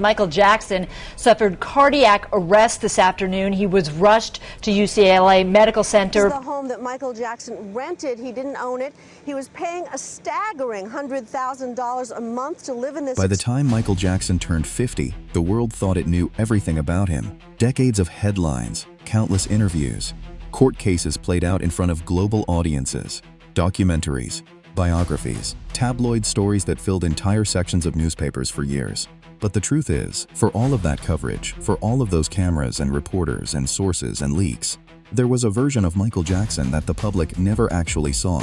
Michael Jackson suffered cardiac arrest this afternoon. He was rushed to UCLA Medical Center. This is the home that Michael Jackson rented. He didn't own it. He was paying a staggering $100,000 a month to live in this. By the time Michael Jackson turned 50, the world thought it knew everything about him. Decades of headlines, countless interviews, court cases played out in front of global audiences, documentaries, biographies, tabloid stories that filled entire sections of newspapers for years. But the truth is, for all of that coverage, for all of those cameras and reporters and sources and leaks, there was a version of Michael Jackson that the public never actually saw.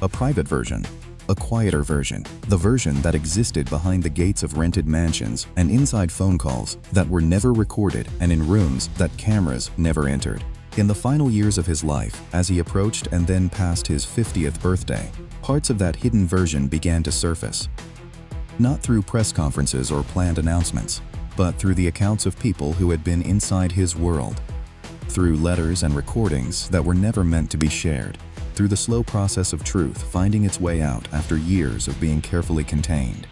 A private version, a quieter version, the version that existed behind the gates of rented mansions and inside phone calls that were never recorded and in rooms that cameras never entered. In the final years of his life, as he approached and then passed his 50th birthday, parts of that hidden version began to surface. Not through press conferences or planned announcements, but through the accounts of people who had been inside his world. Through letters and recordings that were never meant to be shared. Through the slow process of truth finding its way out after years of being carefully contained.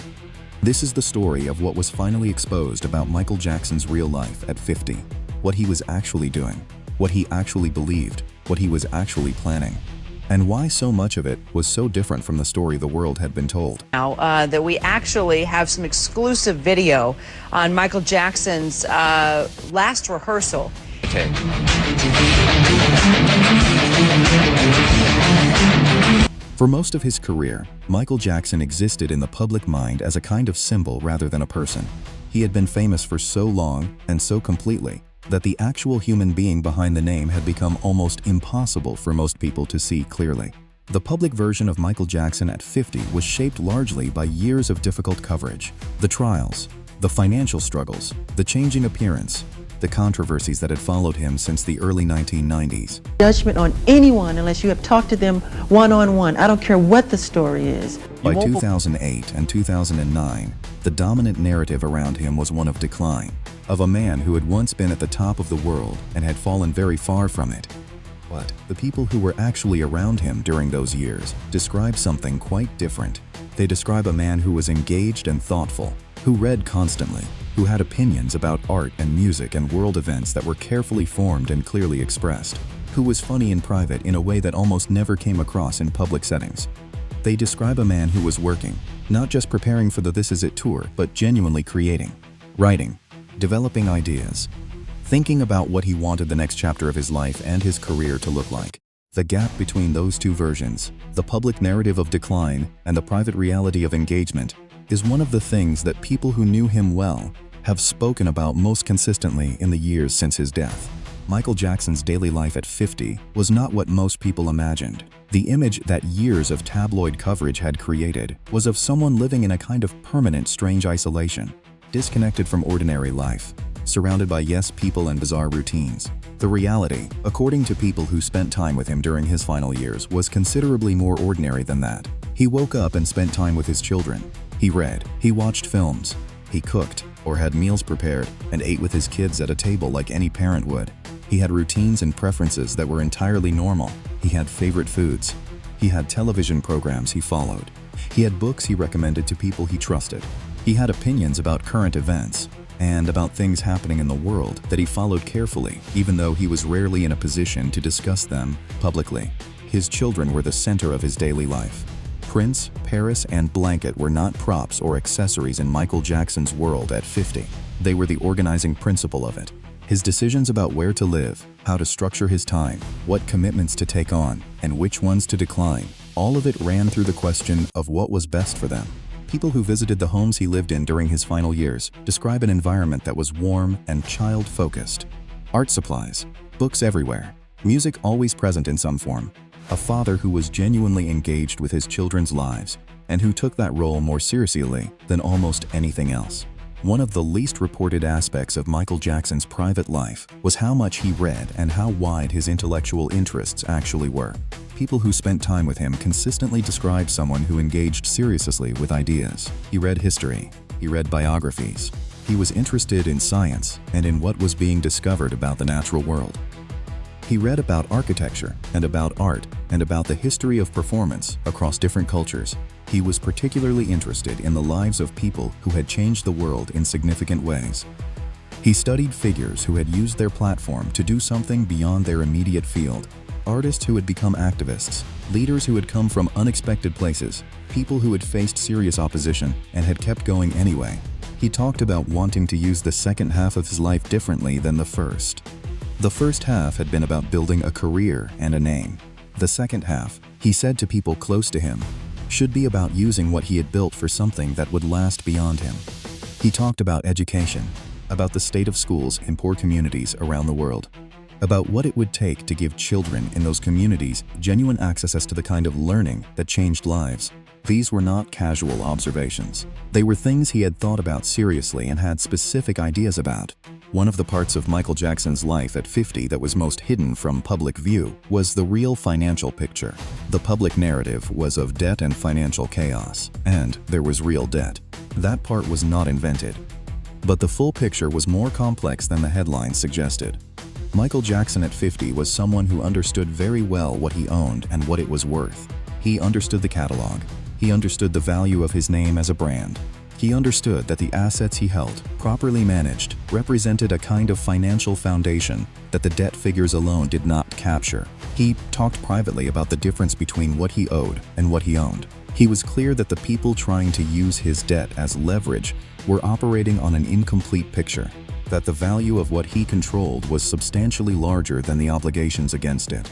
This is the story of what was finally exposed about Michael Jackson's real life at 50. What he was actually doing, what he actually believed, what he was actually planning. And why so much of it was so different from the story the world had been told. Now that we actually have some exclusive video on Michael Jackson's last rehearsal. For most of his career, Michael Jackson existed in the public mind as a kind of symbol rather than a person. He had been famous for so long and so completely that the actual human being behind the name had become almost impossible for most people to see clearly. The public version of Michael Jackson at 50 was shaped largely by years of difficult coverage, the trials, the financial struggles, the changing appearance, the controversies that had followed him since the early 1990s. Judgment on anyone unless you have talked to them one-on-one. I don't care what the story is. By 2008 and 2009, the dominant narrative around him was one of decline, of a man who had once been at the top of the world and had fallen very far from it. But the people who were actually around him during those years describe something quite different. They describe a man who was engaged and thoughtful, who read constantly, who had opinions about art and music and world events that were carefully formed and clearly expressed, who was funny in private in a way that almost never came across in public settings. They describe a man who was working, not just preparing for the This Is It tour, but genuinely creating, writing, developing ideas, thinking about what he wanted the next chapter of his life and his career to look like. The gap between those two versions, the public narrative of decline and the private reality of engagement, is one of the things that people who knew him well have spoken about most consistently in the years since his death. Michael Jackson's daily life at 50 was not what most people imagined. The image that years of tabloid coverage had created was of someone living in a kind of permanent strange isolation, disconnected from ordinary life, surrounded by yes people and bizarre routines. The reality, according to people who spent time with him during his final years, was considerably more ordinary than that. He woke up and spent time with his children. He read, he watched films, he cooked or had meals prepared and ate with his kids at a table like any parent would. He had routines and preferences that were entirely normal. He had favorite foods. He had television programs he followed. He had books he recommended to people he trusted. He had opinions about current events and about things happening in the world that he followed carefully, even though he was rarely in a position to discuss them publicly. His children were the center of his daily life. Prince, Paris, and Blanket were not props or accessories in Michael Jackson's world at 50. They were the organizing principle of it. His decisions about where to live, how to structure his time, what commitments to take on, and which ones to decline, all of it ran through the question of what was best for them. People who visited the homes he lived in during his final years describe an environment that was warm and child-focused. Art supplies, books everywhere, music always present in some form. A father who was genuinely engaged with his children's lives and who took that role more seriously than almost anything else. One of the least reported aspects of Michael Jackson's private life was how much he read and how wide his intellectual interests actually were. People who spent time with him consistently described someone who engaged seriously with ideas. He read history. He read biographies. He was interested in science and in what was being discovered about the natural world. He read about architecture and about art and about the history of performance across different cultures. He was particularly interested in the lives of people who had changed the world in significant ways. He studied figures who had used their platform to do something beyond their immediate field, artists who had become activists, leaders who had come from unexpected places, people who had faced serious opposition and had kept going anyway. He talked about wanting to use the second half of his life differently than the first. The first half had been about building a career and a name. The second half, he said to people close to him, should be about using what he had built for something that would last beyond him. He talked about education, about the state of schools in poor communities around the world, about what it would take to give children in those communities genuine access to the kind of learning that changed lives. These were not casual observations. They were things he had thought about seriously and had specific ideas about. One of the parts of Michael Jackson's life at 50 that was most hidden from public view was the real financial picture. The public narrative was of debt and financial chaos, and there was real debt. That part was not invented. But the full picture was more complex than the headlines suggested. Michael Jackson at 50 was someone who understood very well what he owned and what it was worth. He understood the catalog. He understood the value of his name as a brand. He understood that the assets he held, properly managed, represented a kind of financial foundation that the debt figures alone did not capture. He talked privately about the difference between what he owed and what he owned. He was clear that the people trying to use his debt as leverage were operating on an incomplete picture, that the value of what he controlled was substantially larger than the obligations against it.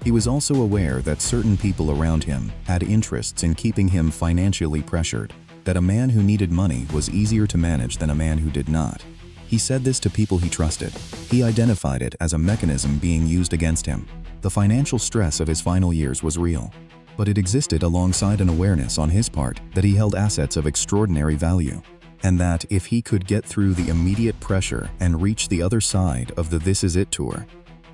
He was also aware that certain people around him had interests in keeping him financially pressured, that a man who needed money was easier to manage than a man who did not. He said this to people he trusted. He identified it as a mechanism being used against him. The financial stress of his final years was real, but it existed alongside an awareness on his part that he held assets of extraordinary value, and that if he could get through the immediate pressure and reach the other side of the This Is It tour,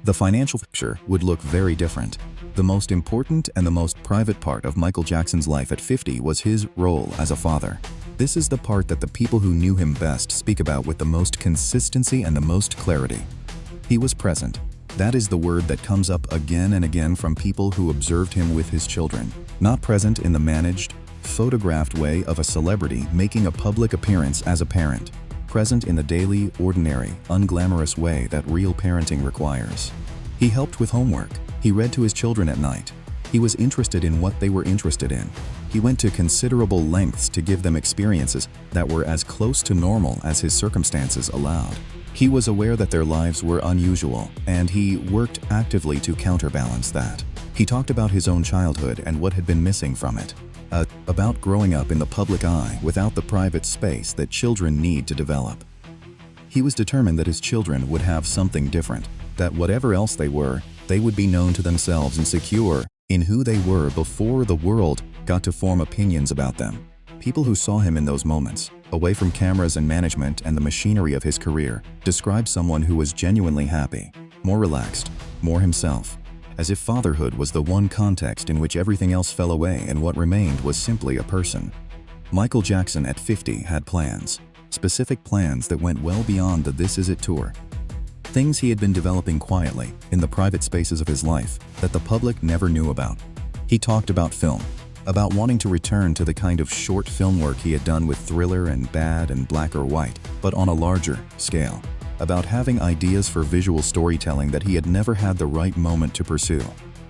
the financial picture would look very different. The most important and the most private part of Michael Jackson's life at 50 was his role as a father. This is the part that the people who knew him best speak about with the most consistency and the most clarity. He was present. That is the word that comes up again and again from people who observed him with his children. Not present in the managed, photographed way of a celebrity making a public appearance as a parent. Present in the daily, ordinary, unglamorous way that real parenting requires. He helped with homework. He read to his children at night. He was interested in what they were interested in. He went to considerable lengths to give them experiences that were as close to normal as his circumstances allowed. He was aware that their lives were unusual, and he worked actively to counterbalance that. He talked about his own childhood and what had been missing from it. About growing up in the public eye without the private space that children need to develop. He was determined that his children would have something different, that whatever else they were, they would be known to themselves and secure in who they were before the world got to form opinions about them. People who saw him in those moments, away from cameras and management and the machinery of his career, described someone who was genuinely happy, more relaxed, more himself, as if fatherhood was the one context in which everything else fell away and what remained was simply a person. Michael Jackson at 50 had plans, specific plans that went well beyond the This Is It tour. Things he had been developing quietly in the private spaces of his life that the public never knew about. He talked about film, about wanting to return to the kind of short film work he had done with Thriller and Bad and Black or White, but on a larger scale. About having ideas for visual storytelling that he had never had the right moment to pursue.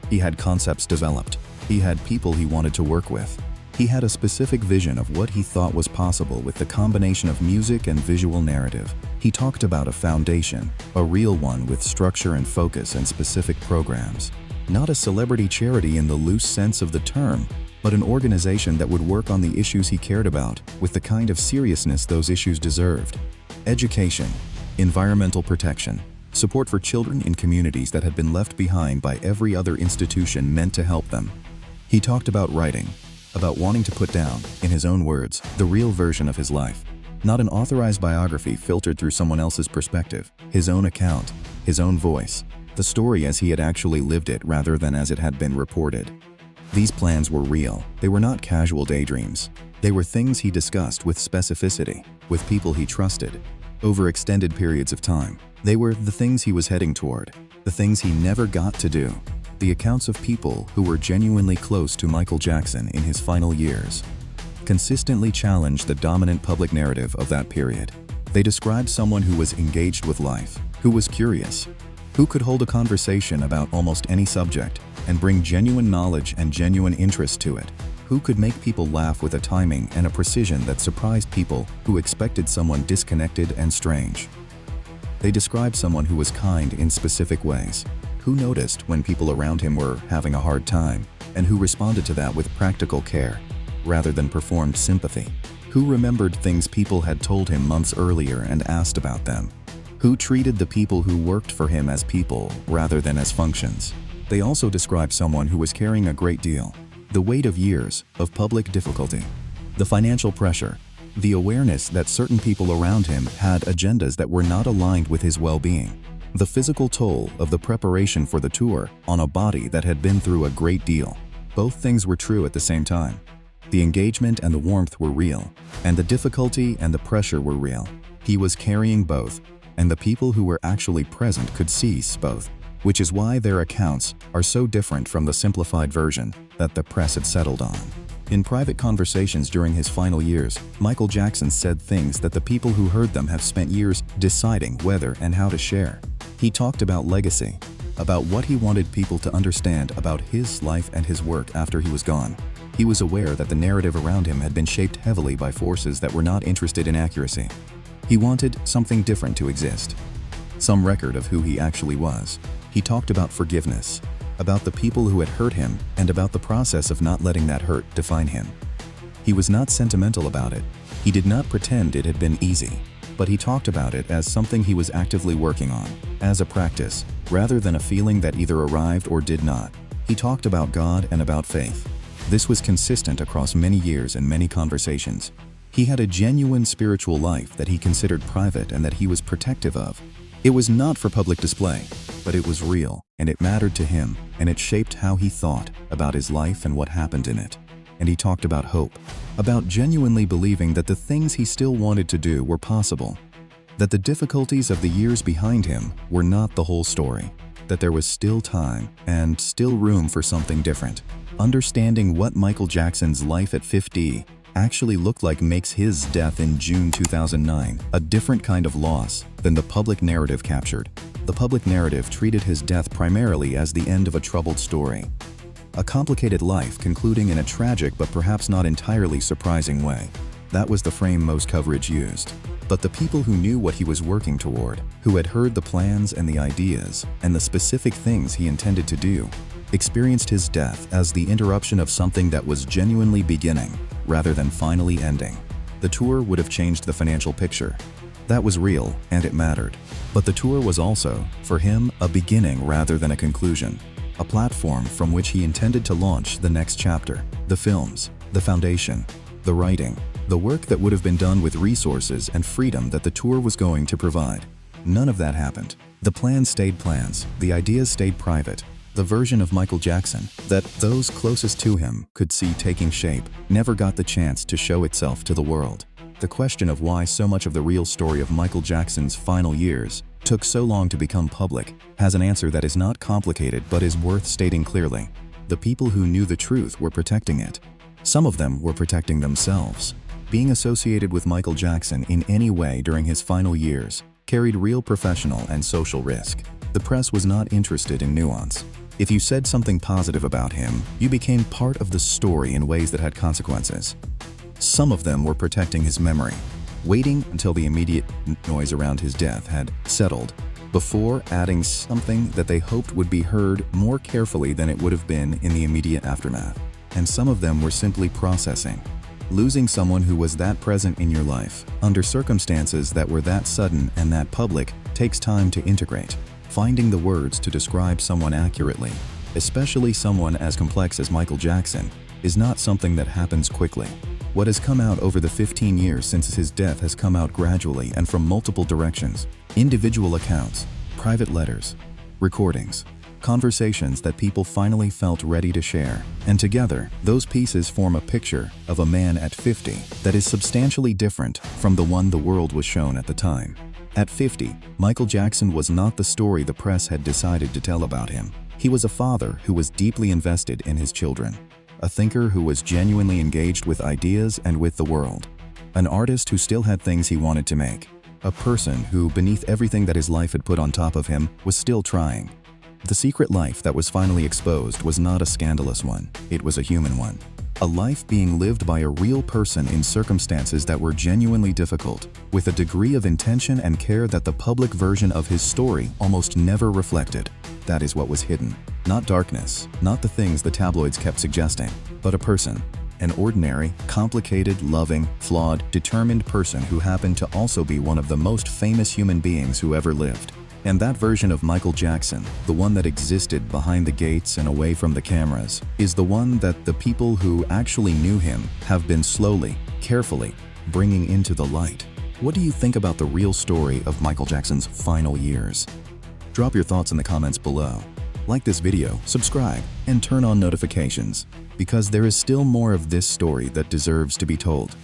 He had concepts developed. He had people he wanted to work with. He had a specific vision of what he thought was possible with the combination of music and visual narrative. He talked about a foundation, a real one with structure and focus and specific programs. Not a celebrity charity in the loose sense of the term, but an organization that would work on the issues he cared about with the kind of seriousness those issues deserved. Education, environmental protection, support for children in communities that had been left behind by every other institution meant to help them. He talked about writing, about wanting to put down, in his own words, the real version of his life. Not an authorized biography filtered through someone else's perspective, his own account, his own voice, the story as he had actually lived it rather than as it had been reported. These plans were real. They were not casual daydreams. They were things he discussed with specificity, with people he trusted, over extended periods of time. They were the things he was heading toward. the things he never got to do, the accounts of people who were genuinely close to Michael Jackson in his final years, consistently challenged the dominant public narrative of that period. They described someone who was engaged with life, who was curious, who could hold a conversation about almost any subject and bring genuine knowledge and genuine interest to it, who could make people laugh with a timing and a precision that surprised people who expected someone disconnected and strange. They described someone who was kind in specific ways, who noticed when people around him were having a hard time, and who responded to that with practical care, rather than performed sympathy, who remembered things people had told him months earlier and asked about them, who treated the people who worked for him as people rather than as functions. They also described someone who was carrying a great deal, the weight of years of public difficulty, the financial pressure, the awareness that certain people around him had agendas that were not aligned with his well-being, the physical toll of the preparation for the tour on a body that had been through a great deal. Both things were true at the same time. The engagement and the warmth were real, and the difficulty and the pressure were real. He was carrying both, and the people who were actually present could see both, which is why their accounts are so different from the simplified version that the press had settled on. In private conversations during his final years, Michael Jackson said things that the people who heard them have spent years deciding whether and how to share. He talked about legacy, about what he wanted people to understand about his life and his work after he was gone. He was aware that the narrative around him had been shaped heavily by forces that were not interested in accuracy. He wanted something different to exist, some record of who he actually was. He talked about forgiveness, about the people who had hurt him, and about the process of not letting that hurt define him. He was not sentimental about it. He did not pretend it had been easy, but he talked about it as something he was actively working on, as a practice, rather than a feeling that either arrived or did not. He talked about God and about faith. This was consistent across many years and many conversations. He had a genuine spiritual life that he considered private and that he was protective of. It was not for public display, but it was real, and it mattered to him, and it shaped how he thought about his life and what happened in it. And he talked about hope, about genuinely believing that the things he still wanted to do were possible, that the difficulties of the years behind him were not the whole story, that there was still time and still room for something different. Understanding what Michael Jackson's life at 50 actually looked like makes his death in June 2009 a different kind of loss than the public narrative captured. The public narrative treated his death primarily as the end of a troubled story, a complicated life concluding in a tragic but perhaps not entirely surprising way. That was the frame most coverage used. But the people who knew what he was working toward, who had heard the plans and the ideas and the specific things he intended to do, experienced his death as the interruption of something that was genuinely beginning rather than finally ending. The tour would have changed the financial picture. That was real, and it mattered. But the tour was also, for him, a beginning rather than a conclusion, a platform from which he intended to launch the next chapter, the films, the foundation, the writing, the work that would have been done with resources and freedom that the tour was going to provide. None of that happened. The plans stayed plans, the ideas stayed private. The version of Michael Jackson that those closest to him could see taking shape never got the chance to show itself to the world. The question of why so much of the real story of Michael Jackson's final years took so long to become public has an answer that is not complicated but is worth stating clearly. The people who knew the truth were protecting it. Some of them were protecting themselves. Being associated with Michael Jackson in any way during his final years carried real professional and social risk. The press was not interested in nuance. If you said something positive about him, you became part of the story in ways that had consequences. Some of them were protecting his memory, waiting until the immediate noise around his death had settled before adding something that they hoped would be heard more carefully than it would have been in the immediate aftermath. And some of them were simply processing. Losing someone who was that present in your life, under circumstances that were that sudden and that public, takes time to integrate. Finding the words to describe someone accurately, especially someone as complex as Michael Jackson, is not something that happens quickly. What has come out over the 15 years since his death has come out gradually and from multiple directions. Individual accounts, private letters, recordings, conversations that people finally felt ready to share. And together, those pieces form a picture of a man at 50 that is substantially different from the one the world was shown at the time. At 50, Michael Jackson was not the story the press had decided to tell about him. He was a father who was deeply invested in his children, a thinker who was genuinely engaged with ideas and with the world, an artist who still had things he wanted to make, a person who, beneath everything that his life had put on top of him, was still trying. The secret life that was finally exposed was not a scandalous one, it was a human one. A life being lived by a real person in circumstances that were genuinely difficult, with a degree of intention and care that the public version of his story almost never reflected. That is what was hidden. Not darkness, not the things the tabloids kept suggesting, but a person. An ordinary, complicated, loving, flawed, determined person who happened to also be one of the most famous human beings who ever lived. And that version of Michael Jackson, the one that existed behind the gates and away from the cameras, is the one that the people who actually knew him have been slowly, carefully bringing into the light. What do you think about the real story of Michael Jackson's final years? Drop your thoughts in the comments below. Like this video, subscribe, and turn on notifications, because there is still more of this story that deserves to be told.